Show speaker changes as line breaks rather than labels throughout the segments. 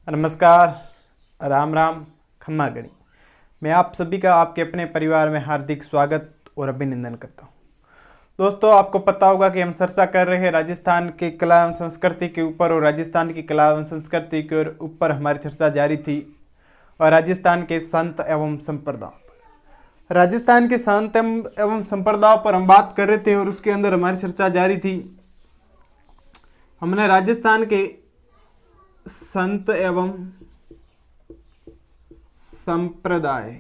नमस्कार, राम राम, खम्मा गणी। मैं आप सभी का आपके अपने परिवार में हार्दिक स्वागत और अभिनंदन करता हूँ। दोस्तों, आपको पता होगा कि हम चर्चा कर रहे हैं राजस्थान की कला एवं संस्कृति के ऊपर, और राजस्थान की कला एवं संस्कृति के ऊपर हमारी चर्चा जारी थी। और राजस्थान के संत एवं संप्रदाय, राजस्थान के संत एवं संप्रदायों पर हम बात कर रहे थे और उसके अंदर हमारी चर्चा जारी थी। हमने राजस्थान के संत एवं संप्रदाय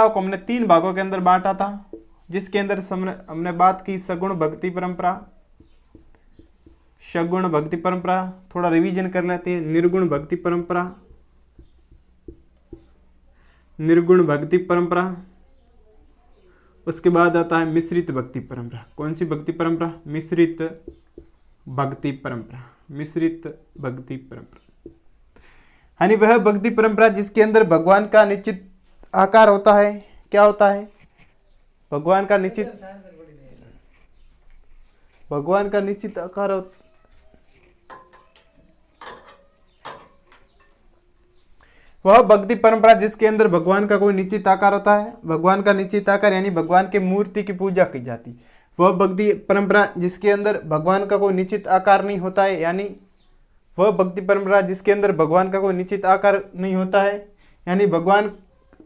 को हमने 3 भागों के अंदर बांटा था, जिसके अंदर हमने बात की सगुण भक्ति परंपरा, सगुण भक्ति परंपरा, थोड़ा रिवीजन कर लेते हैं, निर्गुण भक्ति परंपरा, निर्गुण भक्ति परंपरा, उसके बाद आता है मिश्रित भक्ति परंपरा। कौन सी भक्ति परंपरा? मिश्रित भक्ति परंपरा, मिश्रित भक्ति परंपरा, यानी वह भक्ति परंपरा जिसके अंदर भगवान का निश्चित आकार होता है। क्या होता है? भगवान का निश्चित आकार होता। वह भक्ति परंपरा जिसके अंदर भगवान का कोई निश्चित आकार होता है। भगवान का निश्चित आकार यानी भगवान के मूर्ति की पूजा की जाती। वह भक्ति परंपरा जिसके अंदर भगवान का कोई निश्चित आकार नहीं होता है, यानी वह भक्ति परंपरा जिसके अंदर भगवान का कोई निश्चित आकार नहीं होता है, यानी भगवान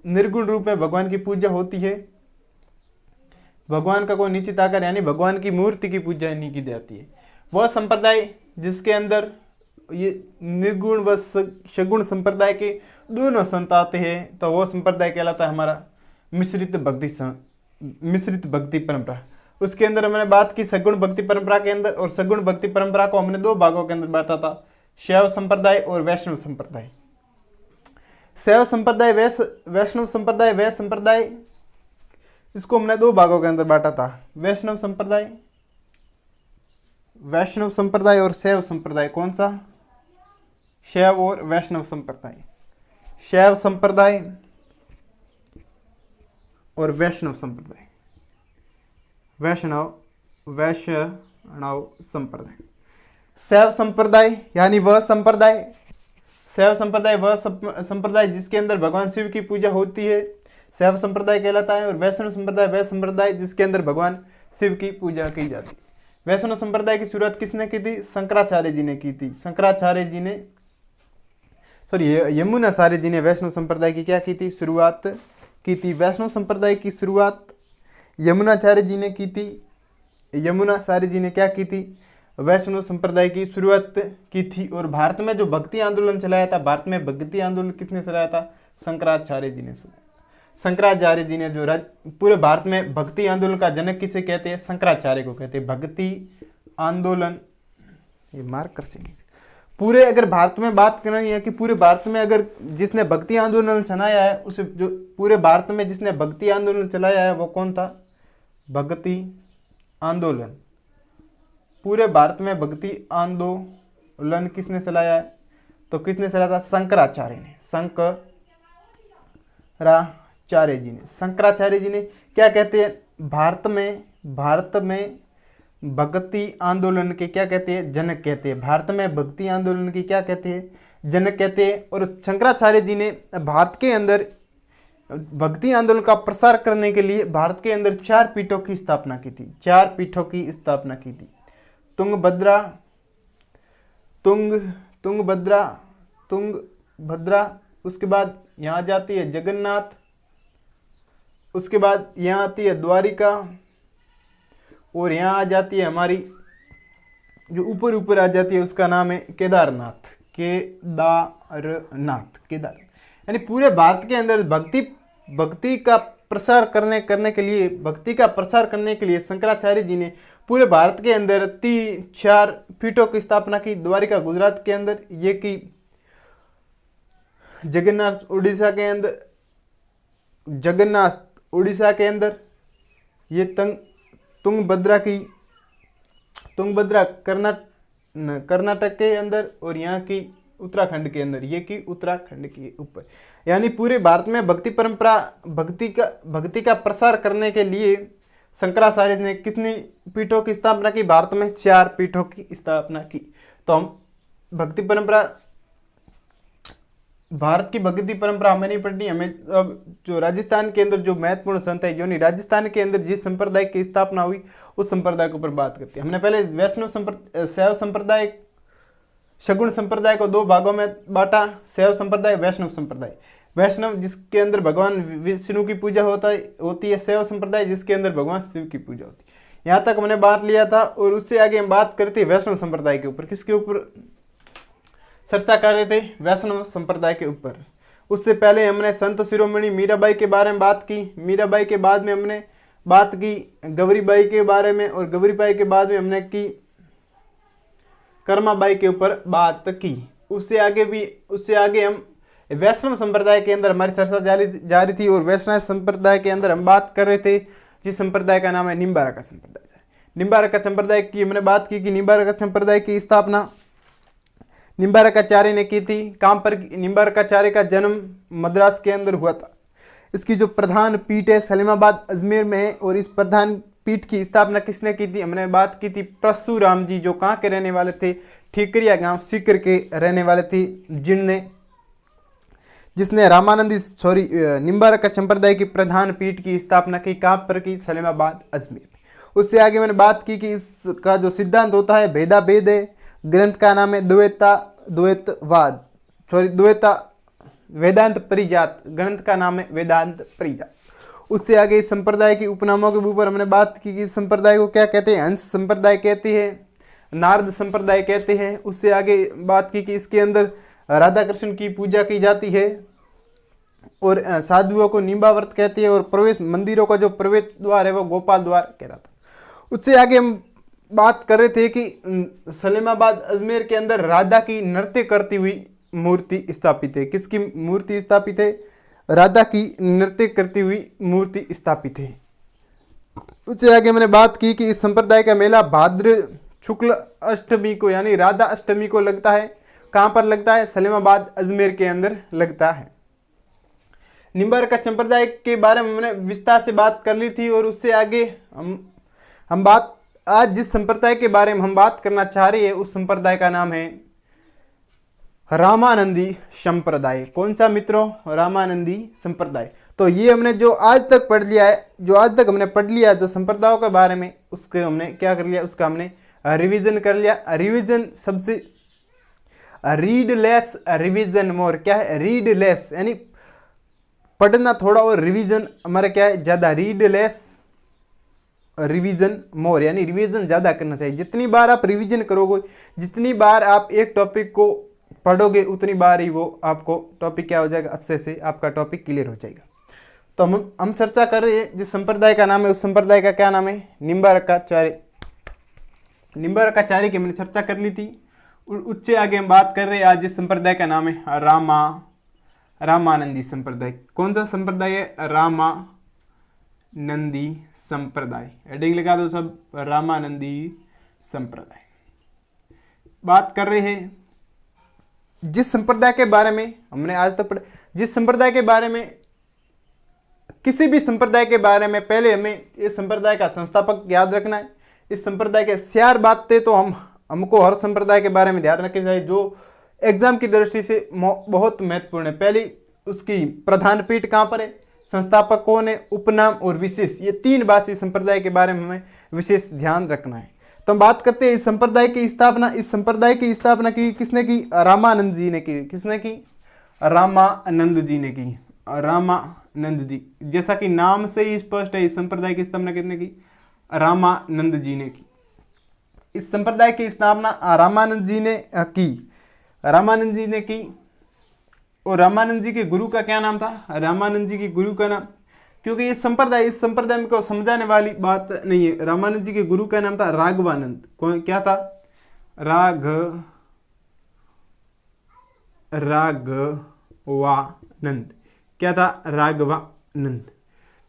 निर्गुण रूप में भगवान की पूजा होती है। भगवान का कोई निश्चित आकार यानी भगवान की मूर्ति की पूजा नहीं की जाती है। वह संप्रदाय जिसके अंदर ये निर्गुण व सगुण संप्रदाय के दोनों संत आते हैं, तो वह संप्रदाय कहलाता है हमारा मिश्रित भक्ति परंपरा। उसके अंदर हमने बात की सगुण भक्ति परंपरा के अंदर, और सगुण भक्ति परंपरा को हमने 2 भागों के अंदर बांटा था, शैव संप्रदाय और वैष्णव संप्रदाय। शैव संप्रदाय, वैष्णव संप्रदाय, वह संप्रदाय, इसको हमने 2 भागों के अंदर बांटा था, वैष्णव संप्रदाय और शैव संप्रदाय। कौन सा? शैव और वैष्णव संप्रदाय, शैव संप्रदाय और वैष्णव संप्रदाय, वैष्णव संप्रदाय। शैव संप्रदाय यानी वह संप्रदाय, शैव संप्रदाय वह संप्रदाय जिसके अंदर भगवान शिव की पूजा होती है, शैव संप्रदाय कहलाता है। और वैष्णव संप्रदाय वह संप्रदाय जिसके अंदर भगवान शिव की पूजा की जाती है। वैष्णव संप्रदाय की शुरुआत किसने की थी? शंकराचार्य जी ने की थी। यमुनाचार्य जी ने वैष्णव संप्रदाय की क्या की थी? शुरुआत की थी। वैष्णव संप्रदाय की शुरुआत यमुनाचार्य जी ने की थी। यमुनाचार्य जी ने क्या की थी? वैष्णव संप्रदाय की शुरुआत की थी। और भारत में जो भक्ति आंदोलन चलाया था, भारत में भक्ति आंदोलन किसने चलाया था? शंकराचार्य जी ने। शंकराचार्य जी ने जो पूरे भारत में भक्ति आंदोलन का जनक किसे कहते हैं? शंकराचार्य को कहते हैं। भक्ति आंदोलन, ये मार्क कर चाहिए। पूरे अगर भारत में बात करनी है कि पूरे भारत में अगर जिसने भक्ति आंदोलन चलाया है, उसे जो पूरे भारत में जिसने भक्ति आंदोलन चलाया है वो कौन था? भक्ति आंदोलन। पूरे भारत में भक्ति आंदोलन किसने चलाया है? तो किसने चलाया था? शंकराचार्य ने। शंकराचार्य जी ने। शंकराचार्य जी ने क्या कहते हैं? भारत में भक्ति आंदोलन के क्या कहते हैं? जनक कहते हैं। भारत में भक्ति आंदोलन की क्या कहते हैं? जनक कहते हैं। और शंकराचार्य जी ने भारत के अंदर भक्ति आंदोलन का प्रसार करने के लिए भारत के अंदर 4 पीठों की स्थापना की थी। 4 पीठों की स्थापना की थी। तुंगभद्रा, उसके बाद यहाँ जाती है जगन्नाथ, उसके बाद यहाँ आती है द्वारिका, और यहाँ आ जाती है हमारी जो ऊपर आ जाती है उसका नाम है केदारनाथ। यानी पूरे भारत के अंदर भक्ति का प्रसार करने के लिए शंकराचार्य जी ने पूरे भारत के अंदर 3-4 पीठों की स्थापना की। द्वारिका गुजरात के अंदर, ये की जगन्नाथ उड़ीसा के अंदर, ये तुंगभद्रा कर्नाटक के अंदर, और यहाँ की उत्तराखंड के अंदर, ये की उत्तराखंड के ऊपर। यानी पूरे भारत में भक्ति का प्रसार करने के लिए शंकराचार्य ने कितनी पीठों की स्थापना की? भारत में 4 पीठों की स्थापना की। तो हम भक्ति परंपरा, भारत की भक्ति परंपरा हमें नहीं पढ़नी, हमें अब जो राजस्थान के अंदर जो महत्वपूर्ण संत है, यानी राजस्थान के अंदर जिस संप्रदाय की स्थापना हुई उस संप्रदाय के ऊपर बात करते हैं। हमने पहले वैष्णव शैव संप्रदाय, शगुन संप्रदाय को दो भागों में बांटा, शैव संप्रदाय, वैष्णव संप्रदाय। वैष्णव जिसके अंदर भगवान विष्णु की पूजा होती है, शैव संप्रदाय जिसके अंदर भगवान शिव की पूजा होती है। यहाँ तक हमने बात लिया था और उससे आगे हम बात करते हैं वैष्णव संप्रदाय के ऊपर। किसके ऊपर चर्चा कर रहे थे? वैष्णव संप्रदाय के ऊपर। उससे पहले हमने संत शिरोमणि मीराबाई के बारे में बात की, मीराबाई के बाद में हमने बात की गौरीबाई के बारे में, और गौरीबाई के बाद में हमने की कर्माबाई के ऊपर बात की। उससे आगे हम वैष्णव संप्रदाय के अंदर हमारी चर्चा जारी थी, और वैष्णव संप्रदाय के अंदर हम बात कर रहे थे जिस संप्रदाय का नाम है निम्बारका संप्रदाय। निम्बारका संप्रदाय की हमने बात की कि निम्बारका संप्रदाय की स्थापना निम्बारकाचार्य ने की थी। कहाँ पर? निम्बारकाचार्य का जन्म मद्रास के अंदर हुआ था। इसकी जो प्रधान पीठ है सलीमाबाद अजमेर में है, और इस प्रधान पीठ की स्थापना किसने की थी? हमने बात की थी परशुराम जी, जो कहाँ के रहने वाले थे? ठीकरिया गांव सीकर के रहने वाले थे, जिसने निम्बारका संप्रदाय की प्रधान पीठ की स्थापना की। कहाँ पर की? सलीमाबाद अजमेर। उससे आगे मैंने बात की कि इसका जो सिद्धांत होता है भेदा भेद है। ग्रंथ का नाम है द्वैता वेदांत परिजात, ग्रंथ का नाम है वेदांत परिजात। उससे आगे इस संप्रदाय की उपनामों के ऊपर हमने बात की कि इस संप्रदाय को क्या कहते हैं? हंस संप्रदाय कहते हैं, नारद संप्रदाय कहते हैं। उससे आगे बात की कि इसके अंदर राधा कृष्ण की पूजा की जाती है, और साधुओं को निम्बावर्त कहते हैं, और प्रवेश मंदिरों का जो प्रवेश द्वार है वो गोपाल द्वार कहलाता है। उससे आगे हम बात कर रहे थे कि सलीमाबाद अजमेर के अंदर राधा की नृत्य करती हुई मूर्ति स्थापित है। किसकी मूर्ति स्थापित है? राधा की नृत्य करती हुई मूर्ति स्थापित है। उससे आगे मैंने बात की कि इस संप्रदाय का मेला भाद्र शुक्ल अष्टमी को, यानी राधा अष्टमी को लगता है। कहाँ पर लगता है? सलीमाबाद अजमेर के अंदर लगता है। निम्बारका संप्रदाय के बारे में हमने विस्तार से बात कर ली थी, और उससे आगे हम बात आज जिस संप्रदाय के बारे में हम बात करना चाह रहे हैं उस संप्रदाय का नाम है रामानंदी संप्रदाय। कौन सा मित्रों? रामानंदी संप्रदाय। तो ये हमने जो आज तक पढ़ लिया है, जो संप्रदायों के बारे में, उसके हमने क्या कर लिया? उसका हमने रिवीजन कर लिया। रिवीजन सबसे रीड लेस रिवीजन मोर। क्या है? रीड लेस यानी पढ़ना थोड़ा, और रिवीजन हमारा क्या है? ज़्यादा। रीड लेस रिवीजन मोर, यानी रिवीजन ज़्यादा करना चाहिए। जितनी बार आप रिवीजन करोगे, जितनी बार आप एक टॉपिक को पढ़ोगे, उतनी बार ही वो आपको टॉपिक क्या हो जाएगा? अच्छे से आपका टॉपिक क्लियर हो जाएगा। तो हम चर्चा कर रहे हैं जिस संप्रदाय का नाम है, उस संप्रदाय का क्या नाम है? निम्बारकाचार्य। निम्बारकाचार्य की हमने चर्चा कर ली थी। उससे आगे हम बात कर रहे हैं आज जिस संप्रदाय का नाम है रामानंदी संप्रदाय। कौन सा संप्रदाय है? रामानंदी संप्रदाय। हेडिंग लगा दो सब, रामानंदी संप्रदाय। बात कर रहे हैं जिस संप्रदाय के बारे में हमने आज तक पढ़ा, जिस संप्रदाय के बारे में, किसी भी संप्रदाय के बारे में पहले हमें इस संप्रदाय का संस्थापक याद रखना है। इस संप्रदाय के 4 बातें तो हमको हर संप्रदाय के बारे में ध्यान रखनी चाहिए, जो एग्जाम की दृष्टि से बहुत महत्वपूर्ण है। पहली, उसकी प्रधान पीठ कहाँ पर है, संस्थापक कौन है, उपनाम और विशेष, ये 3 बात इस संप्रदाय के बारे में हमें विशेष ध्यान रखना है। तो हम बात करते हैं इस संप्रदाय की स्थापना। इस संप्रदाय की स्थापना की किसने की? रामानंद जी ने की। किसने की? रामानंद जी ने की। रामानंद जी, जैसा कि नाम से ही स्पष्ट है, इस संप्रदाय की स्थापना किसने की? रामानंद जी ने की। इस संप्रदाय की स्थापना रामानंद जी ने की। और रामानंद जी के गुरु का क्या नाम था? रामानंद जी के गुरु का नाम, क्योंकि इस संप्रदाय में को समझाने वाली बात नहीं है। रामानंद जी के गुरु का नाम था राघवानंद। कौन? क्या था? राघवानंद। क्या था? राघवानंद।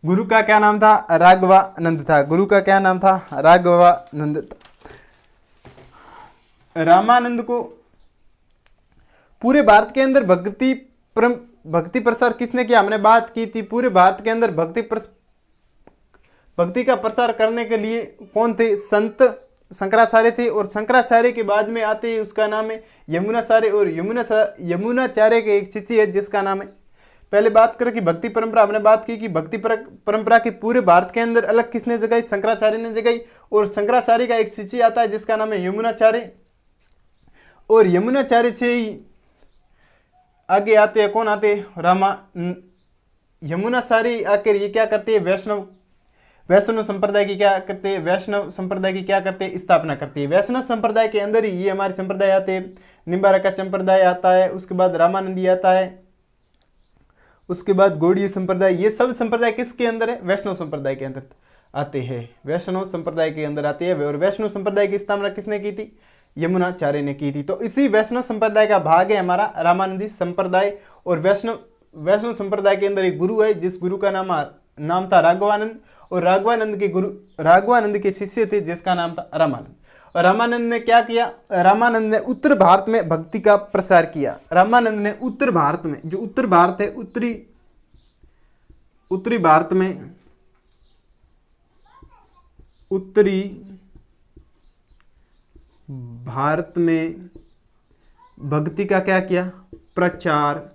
गुरु का क्या नाम था? राघवानंद था। गुरु का क्या नाम था? राघवानंद था। रामानंद को पूरे भारत के अंदर भक्ति प्रसार किसने किया? हमने बात की थी पूरे भारत के अंदर भक्ति का प्रसार करने के लिए कौन थे? संत शंकराचार्य थे, और शंकराचार्य के बाद में आते हैं उसका नाम है यमुनाचार्य, और यमुनाचार्य के एक शिष्य है जिसका नाम है, पहले बात करें कि भक्ति परंपरा, हमने बात की कि भक्ति परंपरा के पूरे भारत के अंदर अलग किसने जगाई, शंकराचार्य ने जगाई, और शंकराचार्य का एक शिष्य आता है जिसका नाम है यमुनाचार्य, और यमुनाचार्य से ही आगे आते हैं कौन आते हैं, यमुनाचार्य आकर ये क्या करते हैं, वैष्णव संप्रदाय की क्या करते हैं, वैष्णव संप्रदाय की क्या करते हैं, स्थापना करती है। वैष्णव संप्रदाय के अंदर ही ये हमारे संप्रदाय आते हैं, निम्बारक का संप्रदाय आता है, उसके बाद रामानंदी आता है, उसके बाद गौड़ीय संप्रदाय, ये सब संप्रदाय किसके अंदर है, वैष्णव संप्रदाय के अंदर आते हैं, वैष्णव संप्रदाय के अंदर आते हैं। और वैष्णव संप्रदाय की स्थापना किसने की थी, यमुनाचार्य ने की थी। तो इसी वैष्णव संप्रदाय का भाग है हमारा रामानंदी संप्रदाय, और वैष्णव संप्रदाय के अंदर एक गुरु है जिस गुरु का नाम था राघवानंद, और राघवानंद के शिष्य थे जिसका नाम था रामानंद। और रामानंद ने क्या किया, रामानंद ने उत्तर भारत में भक्ति का प्रसार किया। रामानंद ने उत्तर भारत में, जो उत्तर भारत है, उत्तरी भारत में, उत्तरी भारत में भक्ति का क्या किया, प्रचार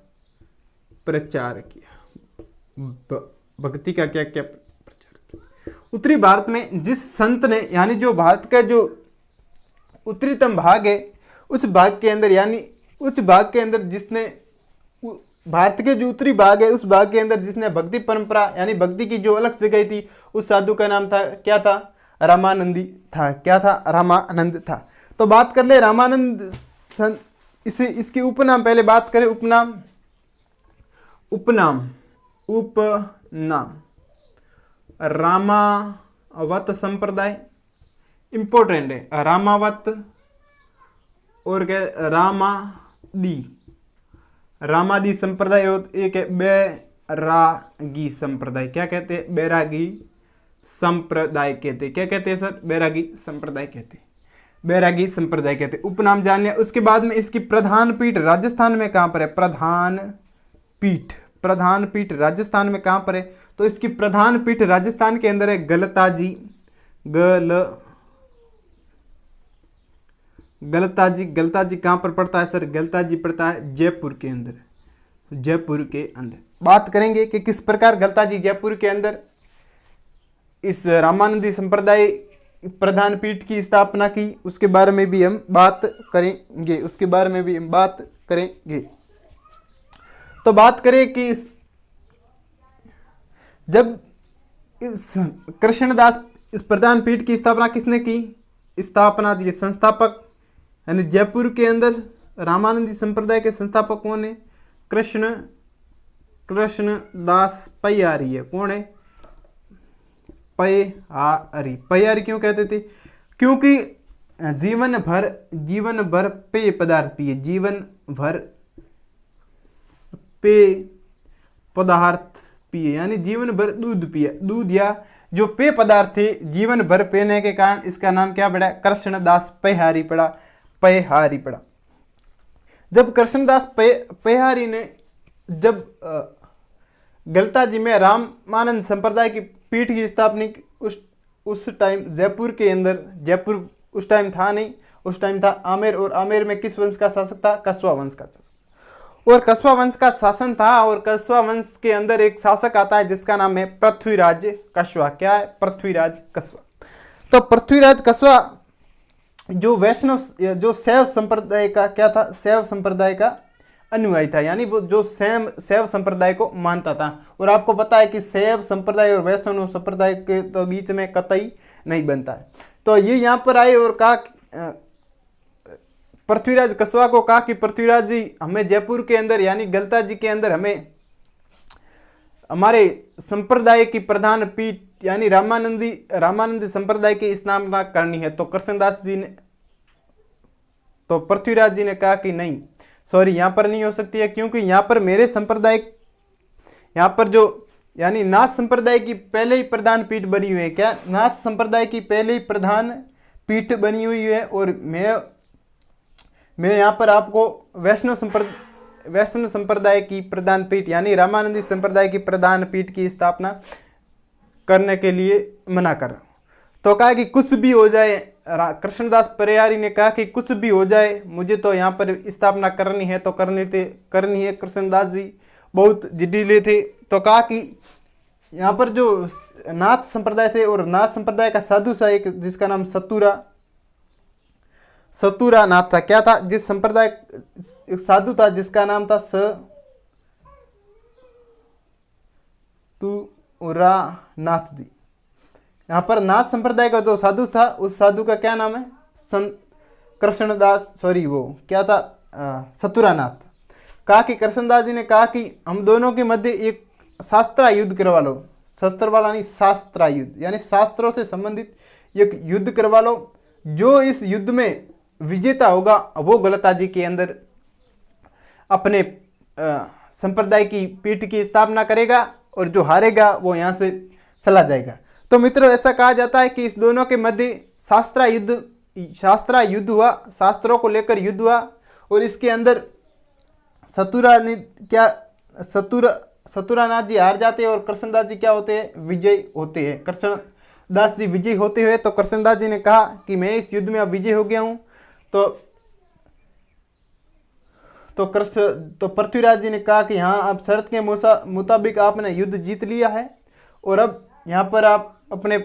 किया, भक्ति का क्या किया, प्रचार किया। उत्तरी भारत में जिस संत ने, यानी जो भारत का जो उत्तरीतम भाग है, उस भाग के अंदर, यानी उस भाग के अंदर जिसने, भारत के जो उत्तरी भाग है उस भाग के अंदर जिसने भक्ति परंपरा यानी भक्ति की जो अलग जगह थी, उस साधु का नाम था, क्या था, रामानंदी था। क्या था, रामानंद था। तो बात कर ले रामानंद इसके उपनाम, पहले बात करें उपनाम रामावत संप्रदाय इंपॉर्टेंट है, रामावत, और क्या, रामादी संप्रदाय, और एक है बैरागी संप्रदाय। क्या कहते हैं, बैरागी संप्रदाय कहते, क्या कहते हैं सर, बैरागी संप्रदाय कहते, बैरागी संप्रदाय कहते। उपनाम जान लिया। उसके बाद में इसकी प्रधान पीठ राजस्थान में कहां पर है, प्रधान पीठ राजस्थान में कहां पर है, तो इसकी प्रधान पीठ राजस्थान के अंदर है गलताजी कहां पर पड़ता है सर, गलताजी पड़ता है जयपुर के अंदर। बात करेंगे कि किस प्रकार गलताजी जयपुर के अंदर इस रामानंदी संप्रदाय प्रधान पीठ की स्थापना की, उसके बारे में भी हम बात करेंगे। तो बात करें कि जब इस कृष्णदास, इस प्रधान पीठ की स्थापना किसने की, दिए संस्थापक, यानी जयपुर के अंदर रामानंदी संप्रदाय के संस्थापक कौन है, कृष्णदास पय्यारी है। कौन है, पय्यारी क्यों कहते थे, क्योंकि जीवन भर पेय पदार्थ पिए, जीवन भर पेय पदार्थ पिए, यानी जीवन भर दूध पिया, दूध या जो पेय पदार्थ थे जीवन भर पीने के कारण इसका नाम क्या पड़ा, कृष्णदास पय्यारी पड़ा। जब कृष्णदास पय्यारी ने जब गलताजी में रामानंद संप्रदाय की पीठ की स्थापना की, उस टाइम जयपुर के अंदर, जयपुर उस टाइम था नहीं, उस टाइम था आमेर, और आमेर में किस वंश का शासक था, कस्वा वंश का शासक, और कस्वा वंश का शासन था। और कस्वा वंश के अंदर एक शासक आता है जिसका नाम है पृथ्वीराज कस्वा। क्या है, पृथ्वीराज कस्वा। तो पृथ्वीराज कस्वा जो वैष्णव, जो शैव संप्रदाय का क्या था, शैव संप्रदाय का अनुयायी था, यानी वो जो शैव संप्रदाय को मानता था। और आपको पता है कि शैव संप्रदाय और वैष्णव संप्रदाय के तो बीच में कतई नहीं बनता है। तो ये यहाँ पर आए और कहा, पृथ्वीराज कस्वा को कहा कि पृथ्वीराज जी, हमें जयपुर के अंदर यानी गलता जी के अंदर हमें हमारे संप्रदाय की प्रधान पीठ यानी रामानंदी संप्रदाय की स्थापना करनी है। तो कृष्णदास जी ने, तो पृथ्वीराज जी ने कहा कि नहीं, सॉरी, यहाँ पर नहीं हो सकती है, क्योंकि यहाँ पर मेरे संप्रदाय, यहाँ पर जो यानी नाथ संप्रदाय की पहले ही प्रधान पीठ बनी हुई है। क्या, नाथ संप्रदाय की पहले ही प्रधान पीठ बनी हुई है, और मैं यहाँ पर आपको वैष्णव संप्रदाय की प्रधान पीठ यानी रामानंदी संप्रदाय की प्रधान पीठ की स्थापना करने के लिए मना कर रहा हूँ। तो कहा कि कुछ भी हो जाए, कृष्णदास परियारी ने कहा कि कुछ भी हो जाए मुझे तो यहाँ पर स्थापना करनी है तो करनी है। कृष्णदास जी बहुत जिद्दीले थे, तो कहा कि यहाँ पर जो नाथ संप्रदाय थे और नाथ संप्रदाय का साधु सा एक जिसका नाम सतुरा नाथ था। क्या था? जिस संप्रदाय एक साधु था जिसका नाम था सतुरा नाथ जी। यहाँ पर नाथ संप्रदाय का जो साधु था उस साधु का क्या नाम है? सतुरानाथ। कहा कि कृष्णदास जी ने कहा कि हम दोनों के मध्य एक शास्त्रा युद्ध करवा लो। शस्त्र वाला नहीं, शास्त्रा युद्ध, यानी शास्त्रों से संबंधित एक युद्ध करवा लो। जो इस युद्ध में विजेता होगा वो गलता जी के अंदर अपने संप्रदाय की पीठ की स्थापना करेगा और जो हारेगा वो यहाँ से चला जाएगा। तो मित्रों, ऐसा कहा जाता है कि इस दोनों के मध्य शास्त्रा युद्ध हुआ, शास्त्रों को लेकर युद्ध हुआ और इसके अंदर सतुरानाथ जी हार जाते हैं और कृष्णदास जी क्या होते हैं? विजय होते हैं। कृष्णदास जी विजय होते हुए तो कृष्णदास जी ने कहा कि मैं इस युद्ध में अब विजय हो गया हूं। तो पृथ्वीराज जी ने कहा कि हाँ, अब शर्त के मुताबिक आपने युद्ध जीत लिया है और अब यहाँ पर आप अपने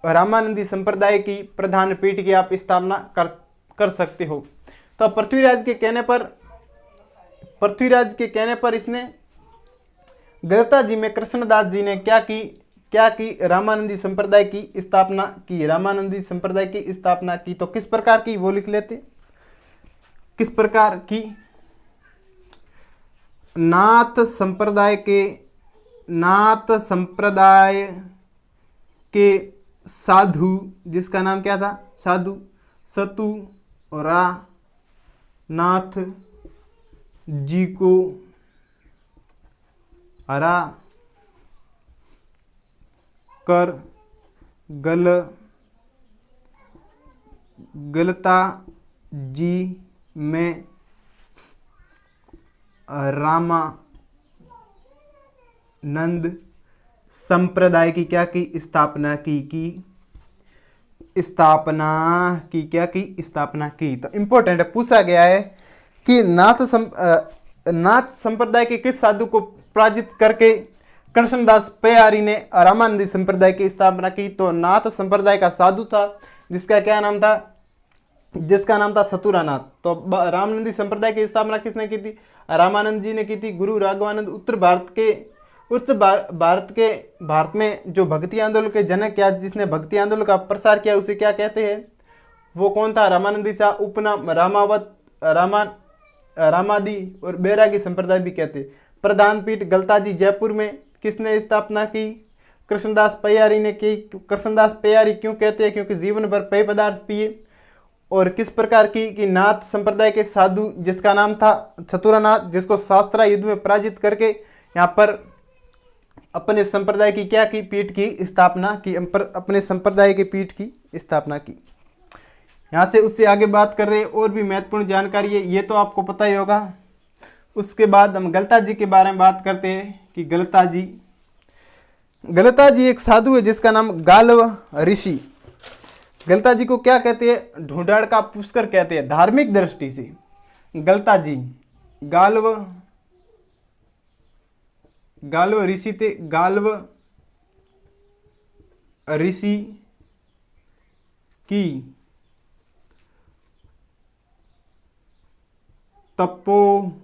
रामानंदी संप्रदाय की प्रधान पीठ की आप स्थापना कर सकते हो। तो पृथ्वीराज के कहने पर इसने गलता जी में कृष्णदास जी ने क्या की? रामानंदी संप्रदाय की स्थापना की। तो किस प्रकार की वो लिख लेते, किस प्रकार की? नाथ संप्रदाय के साधु जिसका नाम क्या था? साधु सतुरानाथ जी को हरा कर गलता जी में रामानंद संप्रदाय की क्या की? स्थापना की। तो इंपॉर्टेंट है, पूछा गया है कि नाथ संप्रदाय के किस साधु को पराजित करके कृष्णदास परियारी ने रामानंदी संप्रदाय की स्थापना की? तो नाथ संप्रदाय का साधु था जिसका क्या नाम था? जिसका नाम था सतुरानाथ। तो रामानंदी संप्रदाय की स्थापना किसने की थी? रामानंद जी ने की थी। गुरु राघवानंद उत्तर भारत में जो भक्ति आंदोलन के जनक या जिसने भक्ति आंदोलन का प्रसार किया उसे क्या कहते हैं? वो कौन था? रामानंदी था। उपनाम रामादी और बैरागी संप्रदाय भी कहते हैं। प्रधान पीठ गलता जी जयपुर में किसने स्थापना की? कृष्णदास परियारी ने की। कृष्णदास परियारी क्यों कहते हैं? क्योंकि जीवन भर पेय पदार्थ पिए। और किस प्रकार की? कि नाथ संप्रदाय के साधु जिसका नाम था चतुरानाथ, जिसको शास्त्रा युद्ध में पराजित करके यहाँ पर अपने संप्रदाय की क्या की? पीठ की स्थापना की। अपने संप्रदाय की पीठ की स्थापना की। यहाँ से उससे आगे बात कर रहे हैं, और भी महत्वपूर्ण जानकारी है, ये तो आपको पता ही होगा। उसके बाद हम गलता जी के बारे में बात करते हैं कि गलता जी एक साधु है जिसका नाम गालव ऋषि। गलता जी को क्या कहते हैं? ढूंढाड़ का पुष्कर कहते हैं धार्मिक दृष्टि से। गलता जी गालव ऋषि थे। गालव ऋषि की तपोभूमि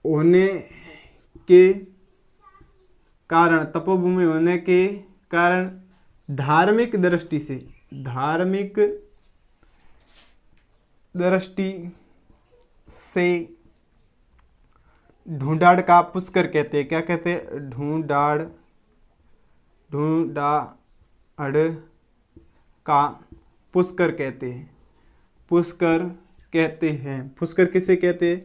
होने के कारण धार्मिक दृष्टि से ढूंढाड़ का पुष्कर कहते हैं। क्या कहते हैं? ढूंढाड़ का पुष्कर कहते हैं। पुष्कर किसे कहते हैं?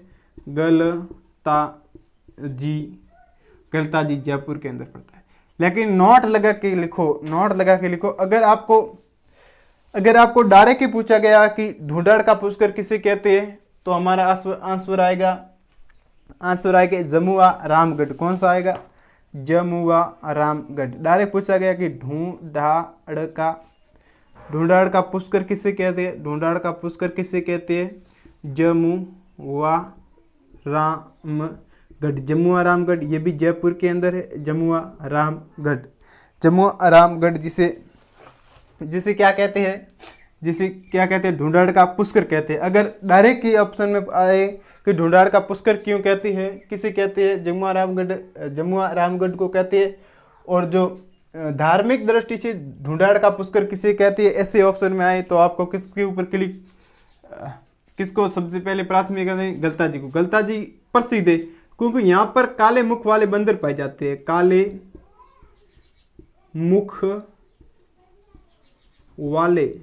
गलता जी जयपुर के अंदर पड़ता है। लेकिन नोट लगा के लिखो। अगर आपको डायरेक्ट ही पूछा गया कि ढूंढाड़ का पुष्कर किसे कहते हैं, तो हमारा आंसर आएगा जमुआ रामगढ़। कौन सा आएगा? जमुआ रामगढ़। डायरेक्ट पूछा गया कि ढूंढाड़ का पुष्कर किसे कहते हैं? ढूंढाड़ का पुष्कर किसे कहते हैं? जमुआ रामगढ़। जमुआ रामगढ़ ये भी जयपुर के अंदर है। जमुआ रामगढ़, जमुआ रामगढ़ जिसे क्या कहते हैं? जिसे क्या कहते हैं? ढूंढाड़ का पुष्कर कहते हैं। अगर डायरेक्ट ही ऑप्शन में आए कि ढूंढाड़ का पुष्कर क्यों कहते हैं, किसे कहते हैं? जमुआ रामगढ़ को कहते हैं। और जो धार्मिक दृष्टि से ढूंढाड़ का पुष्कर किसे कहते हैं, ऐसे ऑप्शन में आए तो आपको किसके ऊपर किसको सबसे पहले प्राथमिकता दें? गलता जी को। गलता जी प्रसिद्ध है क्योंकि यहाँ पर काले मुख वाले बंदर पाए जाते हैं। काले मुख वाले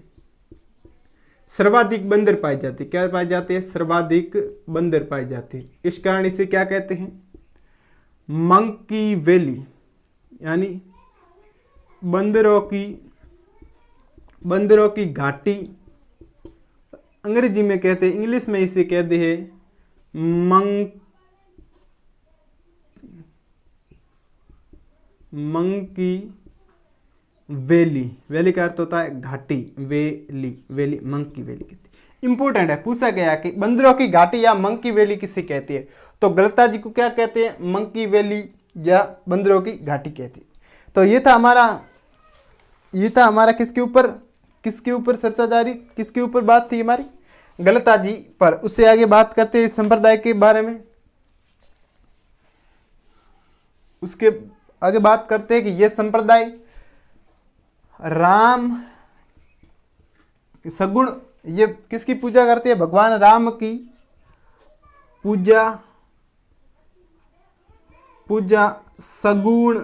सर्वाधिक बंदर पाए जाते हैं। क्या पाए जाते हैं? सर्वाधिक बंदर पाए जाते हैं। इस कारण इसे क्या कहते हैं? मंकी वैली, यानी बंदरों की घाटी अंग्रेजी में कहते हैं। इंग्लिश में इसे कहते हैं मंकी वैली। वैली का अर्थ होता है घाटी। वैली मंकी वैली कहती है। इंपॉर्टेंट है, पूछा गया कि बंदरों की घाटी या मंकी वैली किसे कहती है? तो गलता जी को क्या कहते हैं? मंकी वैली या बंदरों की घाटी कहती है। तो ये था हमारा किसके ऊपर चर्चा जारी, किसके ऊपर बात थी हमारी? गलता जी पर। उससे आगे बात करते हैं संप्रदाय के बारे में। उसके आगे बात करते हैं कि यह संप्रदाय राम सगुण, ये किसकी पूजा करते हैं? भगवान राम की पूजा सगुण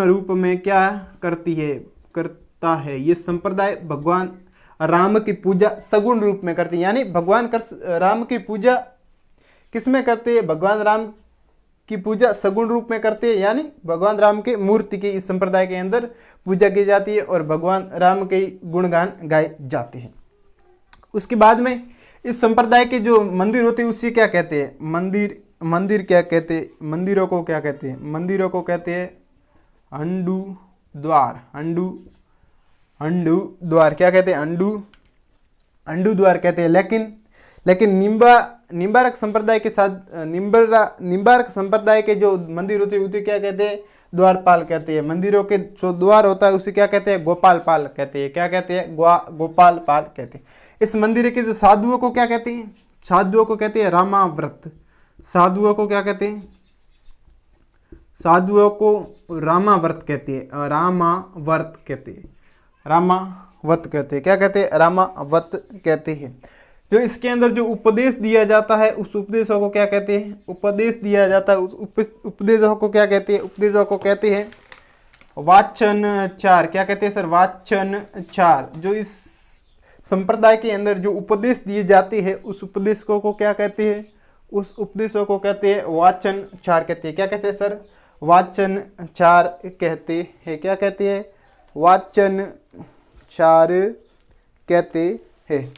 रूप में क्या करता है? ये संप्रदाय भगवान राम की पूजा सगुण रूप में करती है। यानी भगवान राम की पूजा किस में करते हैं? भगवान राम की पूजा सगुण रूप में करते हैं, यानी भगवान राम के मूर्ति की इस संप्रदाय के अंदर पूजा की जाती है और भगवान राम के गुणगान गाए जाते हैं। उसके बाद में इस संप्रदाय के जो मंदिर होते हैं उसे क्या कहते हैं? मंदिर क्या कहते हैं? मंदिरों को क्या कहते हैं? मंदिरों को कहते हैं अंडू द्वार। क्या कहते हैं? अंडू द्वार कहते हैं। लेकिन निम्बारक संप्रदाय के साथ निम्बारक संप्रदाय के जो मंदिर होते हैं उसे क्या कहते हैं? द्वारपाल कहते हैं। मंदिरों के जो द्वार होता है उसे क्या कहते हैं? गोपालपाल कहते हैं। क्या कहते हैं? गोपालपाल कहते हैं। इस मंदिर के जो साधुओं को क्या कहते हैं? साधुओं को कहते हैं रामाव्रत। साधुओं को क्या कहते हैं? साधुओं को रामाव्रत कहते हैं। रामाव्रत कहते हैं। क्या कहते हैं? रामाव्रत कहते हैं। जो इसके अंदर जो उपदेश दिया जाता है उस उपदेशों को क्या कहते हैं? उपदेश दिया जाता है उस उपदेशों को क्या कहते हैं? उपदेशों को कहते हैं वाचनचार। क्या कहते हैं सर? वाचनचार। जो इस संप्रदाय के अंदर जो उपदेश दिए जाते हैं उस उपदेशों को क्या कहते हैं? उस उपदेशों को कहते हैं वाचनचार कहते हैं। क्या कहते हैं सर? वाचनचार कहते हैं। क्या कहते हैं? वाचनचार कहते हैं।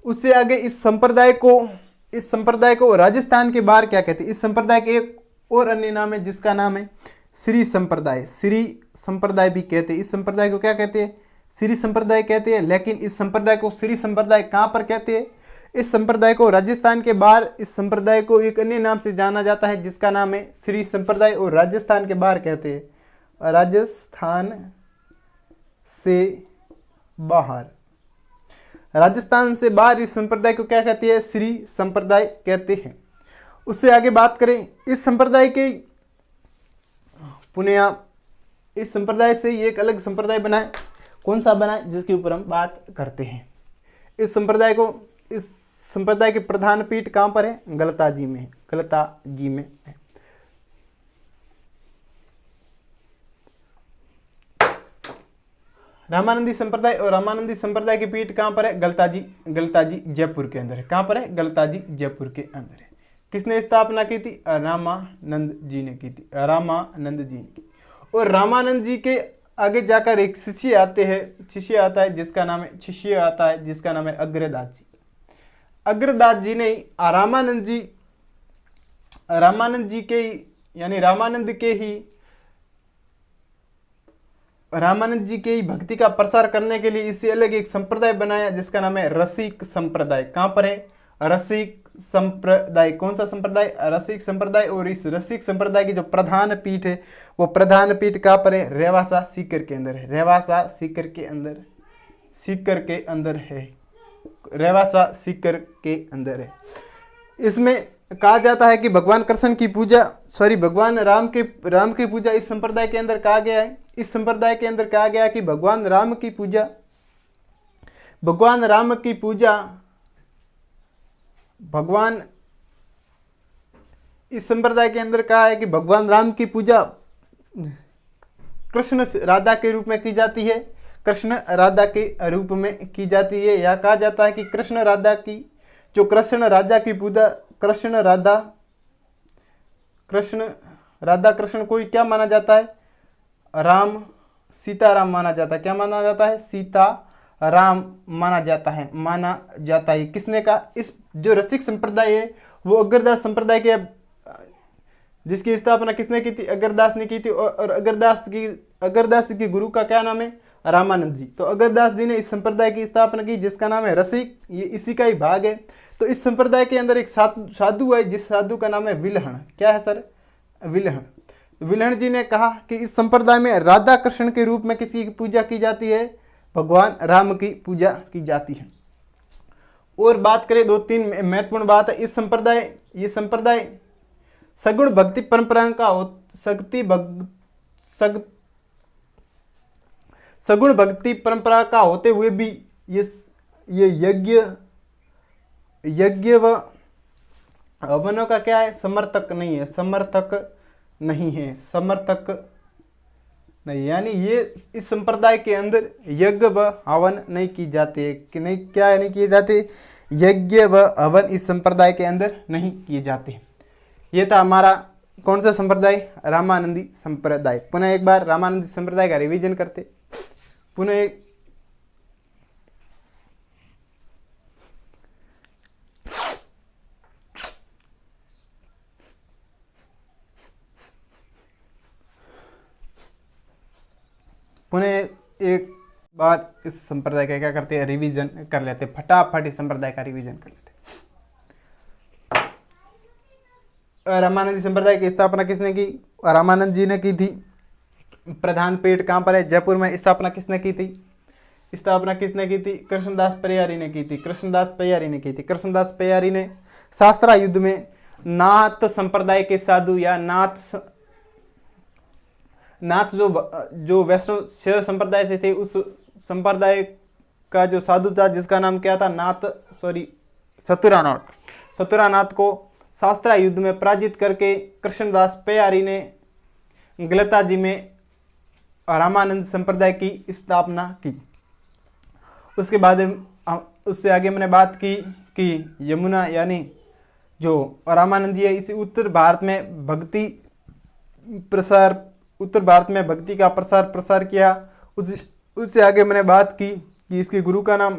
उससे आगे इस संप्रदाय को राजस्थान के बाहर क्या कहते हैं? इस संप्रदाय के एक और अन्य नाम है जिसका नाम है श्री संप्रदाय भी कहते हैं। इस संप्रदाय को क्या कहते हैं? श्री संप्रदाय कहते हैं। लेकिन इस संप्रदाय को श्री संप्रदाय कहाँ पर कहते हैं? इस संप्रदाय को राजस्थान के बाहर इस संप्रदाय को एक अन्य नाम से जाना जाता है जिसका नाम है श्री संप्रदाय, और राजस्थान के बाहर कहते हैं राजस्थान से बाहर इस संप्रदाय को क्या कहते हैं? श्री संप्रदाय कहते हैं। उससे आगे बात करें इस संप्रदाय के इस संप्रदाय से एक अलग संप्रदाय बनाए। कौन सा बनाए? जिसके ऊपर हम बात करते हैं। इस संप्रदाय के प्रधान पीठ कहाँ पर है? गलता जी में है। रामानंदी संप्रदाय और रामानंदी संप्रदाय की पीठ कहाँ पर है? गलता जी जयपुर के अंदर है। कहाँ पर है? गलता जी जयपुर के अंदर है। किसने स्थापना की थी? रामानंद जी ने की थी। और रामानंद जी के आगे जाकर एक शिष्य आता है जिसका नाम है अग्रदास जी। अग्रदास जी ने रामानंद जी रामानंद जी के यानी रामानंद जी के ही भक्ति का प्रसार करने के लिए इसे अलग एक संप्रदाय बनाया जिसका नाम है रसिक संप्रदाय। कहां पर है? रसिक संप्रदाय। कौन सा संप्रदाय? रसिक संप्रदाय। और इस रसिक संप्रदाय की जो प्रधान पीठ है वो प्रधान पीठ कहां पर है? रेवासा सीकर के अंदर है। रेवासा सीकर के अंदर, सीकर के अंदर है। रेवासा सीकर के अंदर है। इसमें कहा जाता है कि भगवान कृष्ण की पूजा भगवान राम की पूजा इस संप्रदाय के अंदर कहा गया है। इस संप्रदाय के अंदर कहा गया है कि भगवान राम की पूजा इस संप्रदाय के अंदर कहा है कि भगवान राम की पूजा कृष्ण राधा के रूप में की जाती है। कृष्ण राधा के रूप में की जाती है। या कहा जाता है कि कृष्ण कृष्ण को क्या माना जाता है? सीताराम माना जाता है। क्या माना जाता है? सीताराम माना जाता है। किसने कहा? इस जो रसिक संप्रदाय है वो अगरदास संप्रदाय के, जिसकी स्थापना किसने की थी? अगरदास ने की थी। और अगरदास की गुरु का क्या नाम है? रामानंद जी। तो अगरदास जी ने इस संप्रदाय की स्थापना की जिसका नाम है रसिक। ये इसी का ही भाग है। तो इस संप्रदाय के अंदर एक साधु है जिस साधु का नाम है विल्हण। क्या है सर? विल्हण। विल्हण जी ने कहा कि इस संप्रदाय में राधा कृष्ण के रूप में किसी की पूजा की जाती है? भगवान राम की पूजा की जाती है। और बात करें 2-3 महत्वपूर्ण बात है। ये संप्रदाय सगुण भक्ति परंपरा का सगुण भक्ति परंपरा का होते हुए भी ये यज्ञ व हवनों का क्या है? समर्थक नहीं। यानी ये इस संप्रदाय के अंदर यज्ञ व हवन नहीं की जाते कि नहीं, क्या नहीं किए जाते? यज्ञ व हवन इस संप्रदाय के अंदर नहीं किए जाते। ये था हमारा कौन सा संप्रदाय? रामानंदी संप्रदाय। पुनः एक बार रामानंदी संप्रदाय का रिवीजन करते। पुनः एक बार इस संप्रदाय का क्या करते हैं? रिवीजन कर लेते। फटाफट इस संप्रदाय का रिवीजन कर लेते। रामानंदी संप्रदाय की स्थापना किसने की? रामानंद जी ने की थी। प्रधान पीठ कहाँ पर है? जयपुर में। स्थापना किसने की थी? कृष्णदास परियारी ने की थी। कृष्णदास परियारी ने शास्त्रा युद्ध में नाथ संप्रदाय के साधु या नाथ जो वैष्णव शैव संप्रदाय से थे उस संप्रदाय का जो साधु था जिसका नाम क्या था? चतुरानाथ को शास्त्रा युद्ध में पराजित करके कृष्णदास परियारी ने गलता जी में रामानंद संप्रदाय की स्थापना की। उसके बाद उससे आगे मैंने बात की कि यमुना यानी जो रामानंदी है इसे उत्तर भारत में भक्ति का प्रसार किया। उससे आगे मैंने बात की कि इसके गुरु का नाम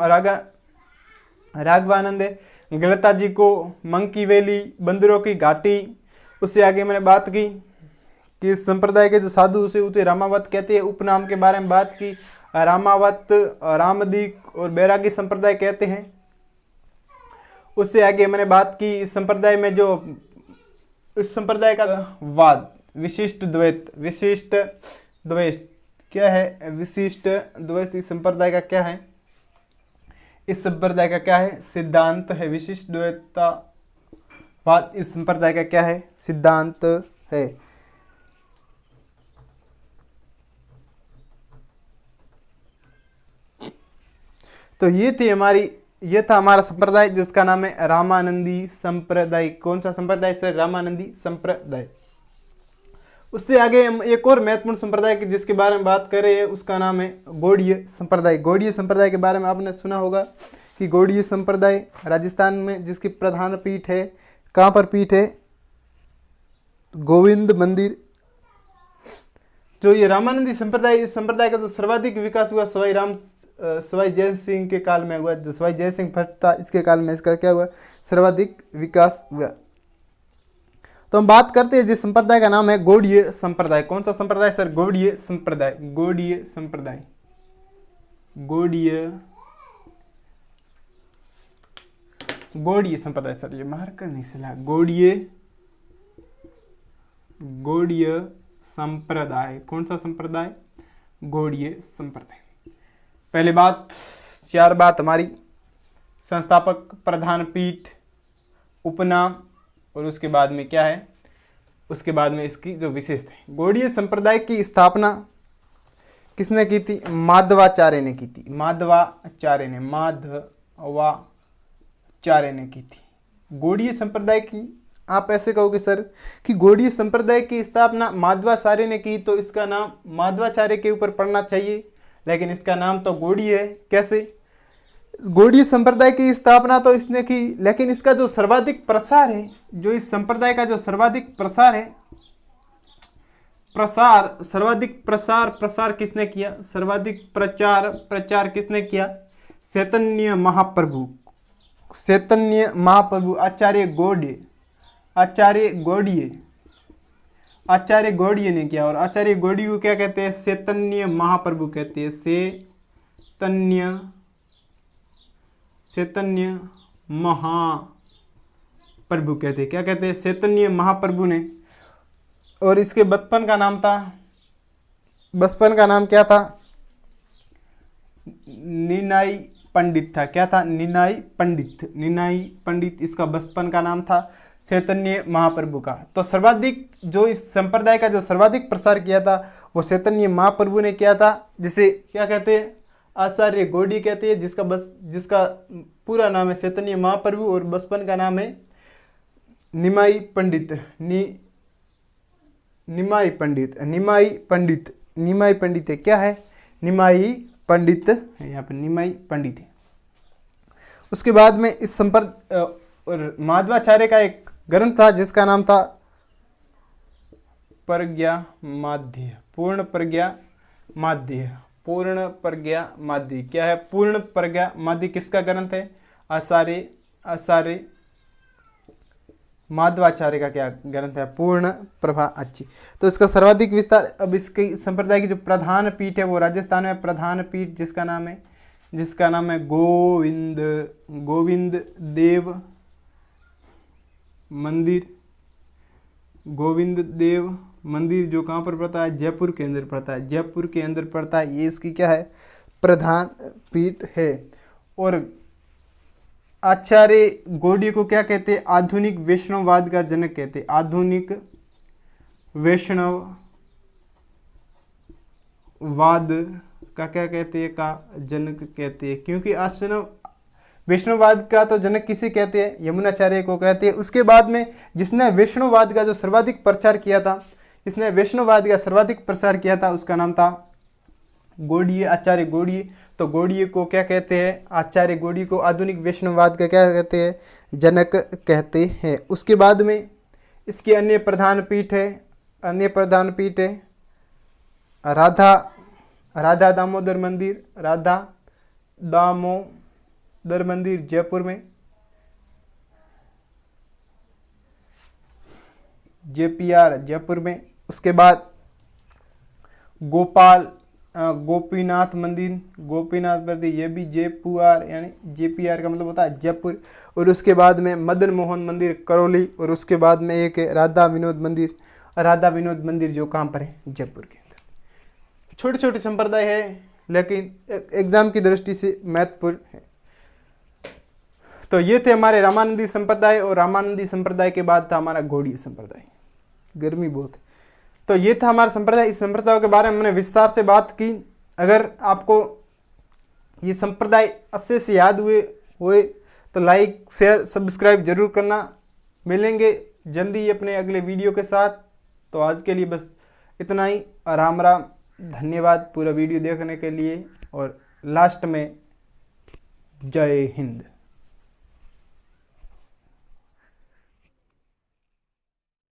राघवानंद है। गलता जी को मंकी वैली, बंदरों की घाटी। उससे आगे मैंने बात की कि इस संप्रदाय के जो साधु उसे रामावत कहते हैं। उपनाम के बारे में बात की। रामावत, रामदीक और बैरागी संप्रदाय कहते हैं। उससे आगे मैंने बात की इस संप्रदाय में जो इस संप्रदाय का वाद विशिष्ट द्वैत क्या है? विशिष्ट द्वैत इस संप्रदाय का क्या है? सिद्धांत है। विशिष्ट द्वैतवाद इस संप्रदाय का क्या है? सिद्धांत है। तो ये था हमारा संप्रदाय जिसका नाम है रामानंदी संप्रदाय। कौन सा संप्रदाय सर? रामानंदी संप्रदाय। उससे आगे हम एक और महत्वपूर्ण संप्रदाय की जिसके बारे में बात कर रहे हैं उसका नाम है गौड़ीय संप्रदाय। गौड़ीय संप्रदाय के बारे में आपने सुना होगा कि गौड़ीय संप्रदाय राजस्थान में जिसकी प्रधान पीठ है, कहाँ पर पीठ है? गोविंद मंदिर। जो ये रामानंदी संप्रदाय, इस संप्रदाय का जो सर्वाधिक विकास हुआ सवाई जय सिंह के काल में हुआ। जो सवाई जय सिंह फर्स्ट था इसके काल में इसका क्या हुआ? सर्वाधिक विकास हुआ। तो हम बात करते हैं जिस संप्रदाय का नाम है गौड़ीय संप्रदाय। कौन सा संप्रदाय सर? गौड़ीय संप्रदाय। गौड़ीय संप्रदाय, गौड़ीय गौड़ीय संप्रदाय सर, ये मार्कर नहीं चला। गौड़ीय संप्रदाय। कौन सा संप्रदाय? गौड़ीय संप्रदाय। पहले बात, 4 बात हमारी, संस्थापक, प्रधान पीठ, उपनाम, और उसके बाद में क्या है, उसके बाद में इसकी जो विशेषता है। गौड़ीय संप्रदाय की स्थापना किसने की थी? माधवाचार्य ने की थी। माधवाचार्य ने की थी। गौड़ीय संप्रदाय की, आप ऐसे कहोगे सर कि गौड़ीय संप्रदाय की स्थापना माधवाचार्य ने की, तो इसका नाम माधवाचार्य के ऊपर पड़ना चाहिए, लेकिन इसका नाम तो गौड़ीय है। कैसे? गौड़ीय संप्रदाय की स्थापना तो इसने की, लेकिन इसका जो सर्वाधिक प्रसार है, जो इस संप्रदाय का जो सर्वाधिक प्रसार है, सर्वाधिक प्रसार किसने किया? सर्वाधिक प्रचार किसने किया? चैतन्य महाप्रभु आचार्य गौड़ीय ने किया। और आचार्य गौड़ीय को क्या कहते हैं? चैतन्य महाप्रभु कहते हैं। चैतन्य महाप्रभु कहते हैं। क्या कहते हैं? चैतन्य महाप्रभु ने। और इसके बचपन का नाम क्या था? निनाई पंडित था। क्या था? निनाई पंडित इसका बचपन का नाम था, चैतन्य महाप्रभु का। तो सर्वाधिक जो इस संप्रदाय का जो सर्वाधिक प्रसार किया था वो चैतन्य महाप्रभु ने किया था, जिसे क्या कहते हैं? आचार्य गौड़ीय कहते हैं, जिसका पूरा नाम है चैतन्य महाप्रभु और बचपन का नाम है निमाई पंडित है। क्या है? निमाई पंडित है, यहाँ पे निमाई पंडित है। उसके बाद में इस माधवाचार्य का एक ग्रंथ था जिसका नाम था पूर्ण प्रज्ञा माध्य। क्या है? पूर्ण प्रज्ञा माध्य किसका ग्रंथ है? आचार्य माधवाचार्य का क्या ग्रंथ है? पूर्ण प्रभा। अच्छी। तो इसका सर्वाधिक विस्तार, अब इसकी संप्रदाय की जो प्रधान पीठ है वो राजस्थान में प्रधान पीठ जिसका नाम है गोविंद देव मंदिर, जो कहाँ पर पड़ता है? जयपुर के अंदर पड़ता है। ये इसकी क्या है? प्रधान पीठ है। और आचार्य गौड़ीय को क्या कहते हैं? आधुनिक वैष्णववाद का जनक कहते हैं। आधुनिक वैष्णववाद का क्या कहते हैं? का जनक कहते हैं। क्योंकि वैष्णववाद का तो जनक किसे कहते हैं? यमुनाचार्य को कहते हैं। उसके बाद में जिसने वैष्णववाद का जो सर्वाधिक प्रचार किया था, उसका नाम था गौड़ीय, आचार्य गौड़ीय। तो गौड़ीय को क्या कहते हैं? आचार्य गौड़ीय को आधुनिक वैष्णववाद का क्या कहते हैं? जनक कहते हैं। उसके बाद में इसकी अन्य प्रधान पीठ है राधा दामोदर मंदिर जयपुर में, JPR जयपुर में। उसके बाद गोपीनाथ मंदिर, ये भी जयपुर, यानी JPR का मतलब होता है जयपुर। और उसके बाद में मदन मोहन मंदिर करौली। और उसके बाद में एक है राधा विनोद मंदिर जो कहाँ पर है? जयपुर के अंदर। छोटे छोटे संप्रदाय है, लेकिन एग्जाम की दृष्टि से महत्वपूर्ण है। तो ये थे हमारे रामानंदी संप्रदाय, और रामानंदी संप्रदाय के बाद था हमारा गौड़ीय संप्रदाय। गर्मी बहुत है। तो ये था हमारा संप्रदाय। इस संप्रदाय के बारे में हमने विस्तार से बात की। अगर आपको ये संप्रदाय अच्छे से याद हुए तो लाइक, शेयर, सब्सक्राइब जरूर करना। मिलेंगे जल्दी ही अपने अगले वीडियो के साथ। तो आज के लिए बस इतना ही। राम राम, धन्यवाद पूरा वीडियो देखने के लिए। और लास्ट में जय हिंद।